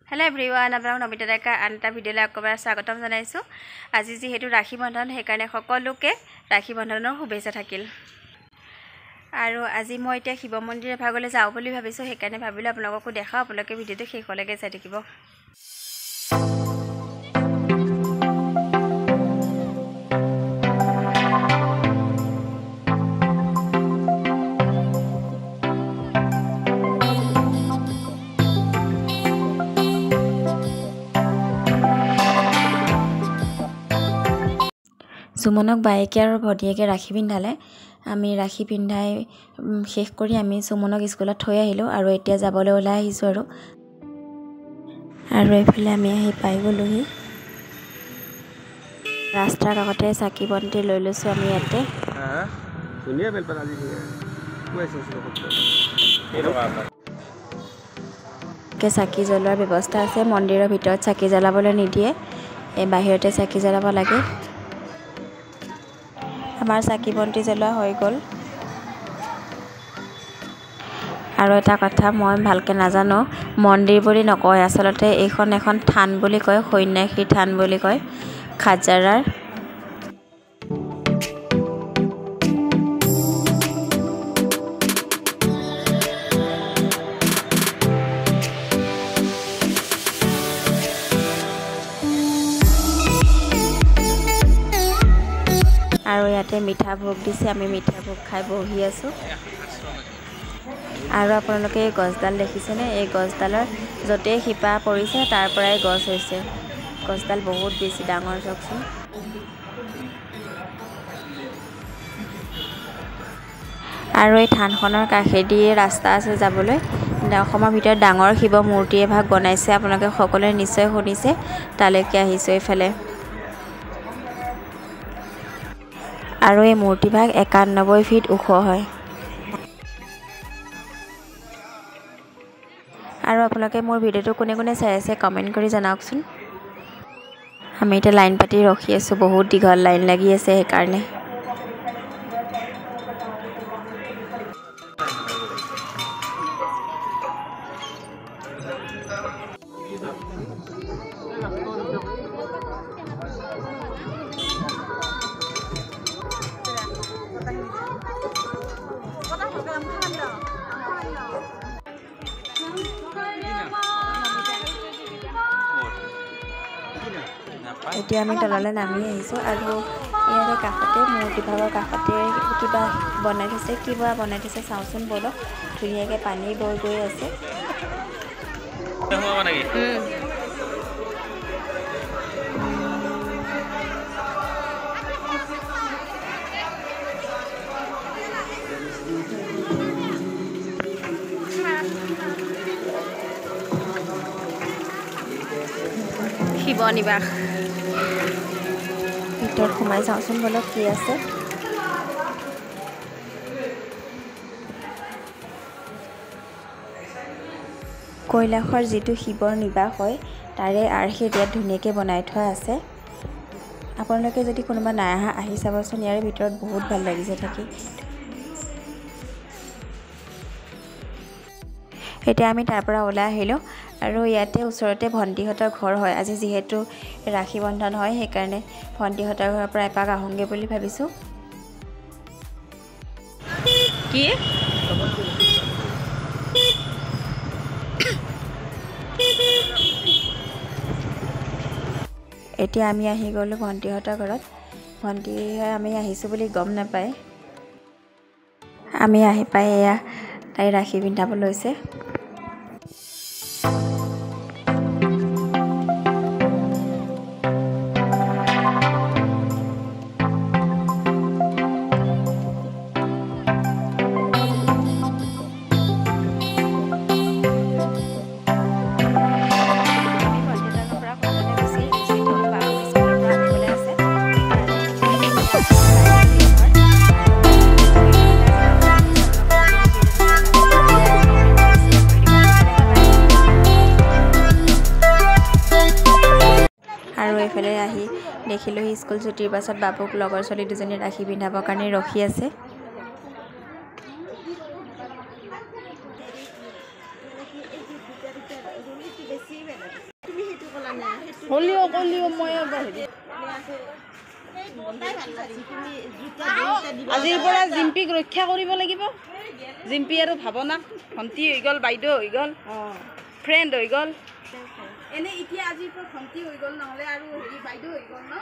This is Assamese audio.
हेलो एवरीवन আপোনালোক নমিতা ডেকা আনটা ভিডিঅ'লৈ আকবাৰ স্বাগতম জনাইছো আজি যেহেতু ৰাখী বন্ধন সেইকাৰণে সকলোকে ৰাখী বন্ধনৰ শুভেচ্ছা থাকিল আৰু আজি মই এতিয়া শিৱ মন্দিৰ ভাগলৈ যাওঁ বুলি ভাবিছো সেইকাৰণে ভাবিলো আপোনালোককো দেখাও আপোনালোকে ভিডিঅ'টো শেষলৈকে চাই থাকিব সুমনক বাইকে আৰু ভদিয়েকে ৰাখি পিন্ধালে আমি ৰাখি পিন্ধাই শেষ কৰি আমি সুমনক স্কুলত থৈ আহিলো আৰু এতিয়া যাবলৈ ওলাই আহিছো আৰু এফালে আমি আহি পাই গলোহি ৰাস্তাৰ কাষতে চাকি বন্তি লৈ লৈছো আমি ইয়াতে ধুনীয়া বেলপাত আজি চাকি জ্বলোৱাৰ ব্যৱস্থা আছে মন্দিৰৰ ভিতৰত চাকি জ্বলাবলৈ নিদিয়ে এই বাহিৰতে চাকি জ্বলাব লাগে আমাৰ চাকি বন্তি জ্বলোৱা হৈ গ'ল আৰু এটা কথা মই ভালকৈ নাজানো মন্দিৰ বুলি নকয় আচলতে এইখন এখন থান বুলি কয় সন্যাসী থান বুলি কয় খাজাৰাৰ আৰু ইয়াতে মিঠা ভোগ দিছে আমি মিঠা ভোগ খাই বহি আছো আৰু আপোনালোকে এই গছডাল দেখিছেনে এই গছডালৰ যতে শিপা পৰিছে তাৰ পৰাই গছ হৈছে গছডাল বহুত বেছি ডাঙৰ চকচোন আৰু এই থানখনৰ কাষেদি ৰাস্তা আছে যাবলৈ অসমৰ ভিতৰত ডাঙৰ শিৱ মূৰ্তি এভাগ বনাইছে আপোনালোকে সকলোৱে নিশ্চয় শুনিছে তালৈকে আহিছো এইফালে আৰু এই মূৰ্তিভাগ 91 ফিট ওখ হয় আৰু আপোনালোকে মোৰ ভিডিঅ'টো কোনে কোনে চাই আছে কমেন্ট কৰি জনাওকচোন আমি এতিয়া লাইন পাতি ৰখি আছো বহুত দীঘল লাইন লাগি আছে সেইকাৰণে এতিয়া আমি তললৈ নামি আহিছো আৰু ইয়াৰে কাষতে মূৰ্তিভাগৰ কাষতে কিবা বনাই থৈছে চাওচোন বলক ধুনীয়াকৈ পানী বৈ গৈ আছে শিৱ নিবাস ভিতৰত সোমাই চাওচোন বলক কি আছে কৈলাশৰ যিটো শিৱৰ নিবাস হয় তাৰে আৰ্হি ইয়াত ধুনীয়াকৈ বনাই থোৱা আছে আপোনালোকে যদি কোনোবা নাই আহা আহি চাবচোন ইয়াৰ ভিতৰত বহুত ভাল লাগিছে থাকি এতিয়া আমি তাৰ পৰা ওলাই আহিলো আৰু ইয়াতে ওচৰতে ভণ্টিহঁতৰ ঘৰ হয় আজি যিহেতু ৰাখী বন্ধন হয় সেইকাৰণে ভণ্টিহঁতৰ ঘৰৰ পৰা এপাক আহোঁগে বুলি ভাবিছো কি এতিয়া আমি আহি গ'লো ভণ্টিহঁতৰ ঘৰত ভণ্টি আমি আহিছো বুলি গম নাপায় আমি আহি পাই এয়া তাই ৰাখী পিন্ধাব লৈছে এইফালে আহি দেখিলো স্কুল ছুটিৰ পাছত বাবুক লগৰ ছোৱালী দুজনী ৰাখি পিন্ধাবৰ কাৰণে ৰখি আছে হ'লেও ক'লেও মই হেৰি আজিৰ পৰা জিম্পীক ৰক্ষা কৰিব লাগিব। জিম্পী আৰু ভাৱনাক ভণ্টি হৈ গ'ল, বাইদেউ হৈ গ'ল, ফ্ৰেণ্ড হৈ গ'ল। এনে এতিয়া আজিৰ পৰা ভণ্টি হৈ গ'ল, নহ'লে আৰু হেৰি বাইদেউ হৈ গ'ল ন।